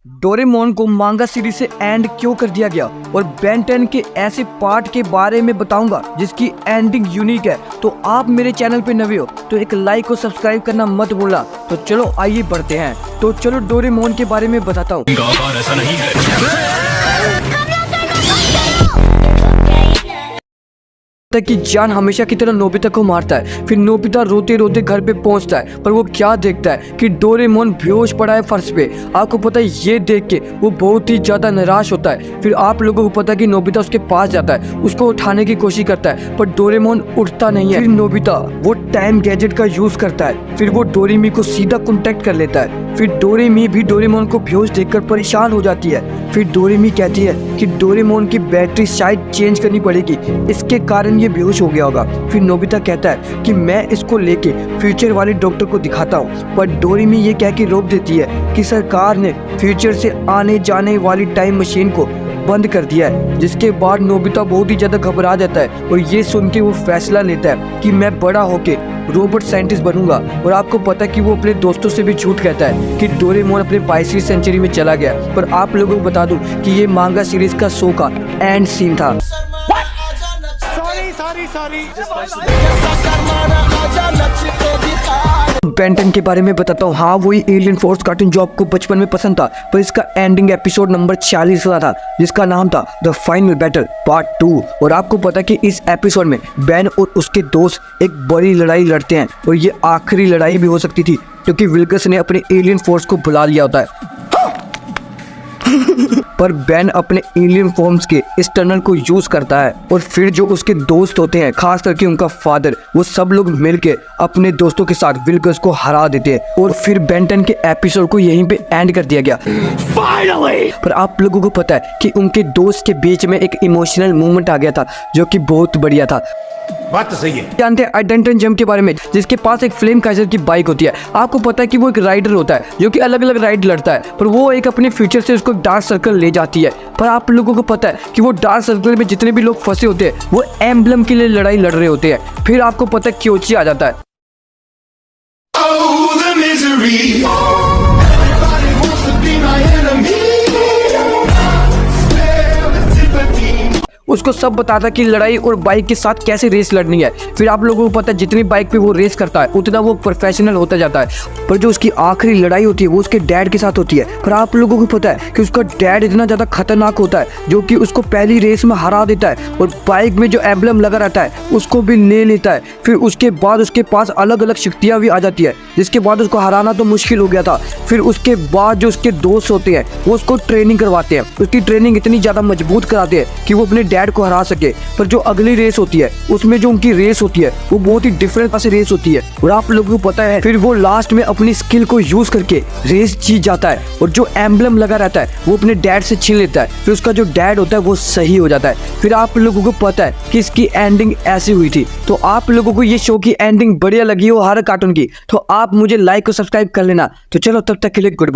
Doraemon को मांगा series से एंड क्यों कर दिया गया और बेन 10 के ऐसे पार्ट के बारे में बताऊंगा जिसकी एंडिंग यूनिक है। तो आप मेरे चैनल पे नए हो तो एक लाइक और सब्सक्राइब करना मत भूलना। तो चलो आइए बढ़ते हैं। तो चलो डोरेमोन के बारे में बताता हूँ। ऐसा नहीं है। कि जान हमेशा की तरह नोबिता को मारता है। फिर नोबिता रोते रोते घर पे पहुंचता है, पर वो क्या देखता है कि डोरेमोन बेहोश पड़ा है फर्श पे। आपको पता है ये देख के वो बहुत ही ज्यादा निराश होता है। फिर आप लोगों को पता है कि नोबिता उसके पास जाता है, उसको उठाने की कोशिश करता है, पर डोरेमोन उठता नहीं है। फिर नोबिता वो टाइम गैजेट का यूज करता है। फिर वो डोरेमी को सीधा कॉन्टेक्ट कर लेता है। फिर डोरेमी भी डोरेमोन को बेहोश देखकर परेशान हो जाती है। फिर डोरेमी कहती है कि डोरेमोन की बैटरी शायद चेंज करनी पड़ेगी, इसके कारण ये बेहोश हो गया होगा। फिर नोबिता कहता है कि मैं इसको लेके फ्यूचर वाले डॉक्टर को दिखाता हूँ, पर डोरेमी ये कह के रोक देती है कि सरकार ने फ्यूचर से आने जाने वाली टाइम मशीन को बंद कर दिया है। जिसके बाद नोबिता बहुत ही ज्यादा घबरा जाता है और ये सुन के वो फैसला लेता है कि मैं बड़ा होके रोबोट साइंटिस्ट बनूंगा। और आपको पता है कि वो अपने दोस्तों से भी झूठ कहता है कि डोरेमोन अपने 22वीं सेंचुरी में चला गया। पर आप लोगों को बता दूं कि ये मांगा सीरीज का शो का एंड सीन था। बेन 10 के बारे में बताता हूँ। हाँ, वही एलियन फोर्स कार्टून जो आपको बचपन में पसंद था, पर इसका एंडिंग एपिसोड नंबर 46 था जिसका नाम था द फाइनल बैटल पार्ट 2। और आपको पता है कि इस एपिसोड में बेन और उसके दोस्त एक बड़ी लड़ाई लड़ते हैं और ये आखिरी लड़ाई भी हो सकती थी क्योंकि विल्गस ने अपने एलियन फोर्स को बुला लिया होता है। पर बेन अपने एलियन फॉर्म्स के इस टनल को यूज करता है और फिर जो उसके दोस्त होते हैं, खास करके उनका फादर, वो सब लोग मिलके अपने दोस्तों के साथ विल्गस को हरा देते हैं। और फिर बेन 10 के एपिसोड को यहीं पे एंड कर दिया गया। Finally! पर आप लोगों को पता है कि उनके दोस्त के बीच में एक इमोशनल मूवमेंट आ गया था जो कि बहुत बढ़िया था। बात तो सही है। जानते हैं आइडेंटन जम के बारे में, जिसके पास एक फ्लेम काइजर की बाइक होती है। आपको पता है कि वो एक राइडर होता है जो कि अलग अलग राइड लड़ता है, पर वो एक अपने फ्यूचर से उसको डार्क सर्कल ले जाती है। पर आप लोगों को पता है कि वो डार्क सर्कल में जितने भी लोग फंसे होते हैं वो एम्बलम के लिए लड़ाई लड़ रहे होते हैं। फिर आपको पता है क्योची आ जाता है। उसको सब बताता कि लड़ाई और बाइक के साथ कैसे रेस लड़नी है। फिर आप लोगों को पता है जितनी बाइक पे वो रेस करता है उतना वो प्रोफेशनल होता जाता है। पर जो उसकी आखिरी लड़ाई होती है वो उसके डैड के साथ होती है। पर आप लोगों को पता है कि उसका डैड इतना ज़्यादा खतरनाक होता है जो कि उसको पहली रेस में हरा देता है और बाइक में जो एम्बलम लगा रहता है उसको भी ले लेता है। फिर उसके बाद उसके पास अलग अलग शक्तियाँ भी आ जाती है, जिसके बाद उसको हराना तो मुश्किल हो गया था। फिर उसके बाद जो उसके दोस्त होते हैं वो उसको ट्रेनिंग करवाते हैं। उसकी ट्रेनिंग इतनी ज़्यादा मजबूत कराते हैं कि वो अपने डैड को हरा सके। पर जो अगली रेस होती है उसमें जो उनकी रेस होती है वो बहुत ही डिफरेंट से रेस होती है। और आप लोगों को पता है फिर वो लास्ट में अपनी स्किल को यूज करके रेस जीत जाता है और जो एम्बलम लगा रहता है वो अपने डैड से छीन लेता है। फिर उसका जो डैड होता है वो सही हो जाता है। फिर आप लोगों को पता है कि इसकी एंडिंग ऐसी हुई थी। तो आप लोगों को ये शो की एंडिंग बढ़िया लगी हो हर कार्टून की, तो आप मुझे लाइक और सब्सक्राइब कर लेना। तो चलो तब तक के लिए गुड बाय।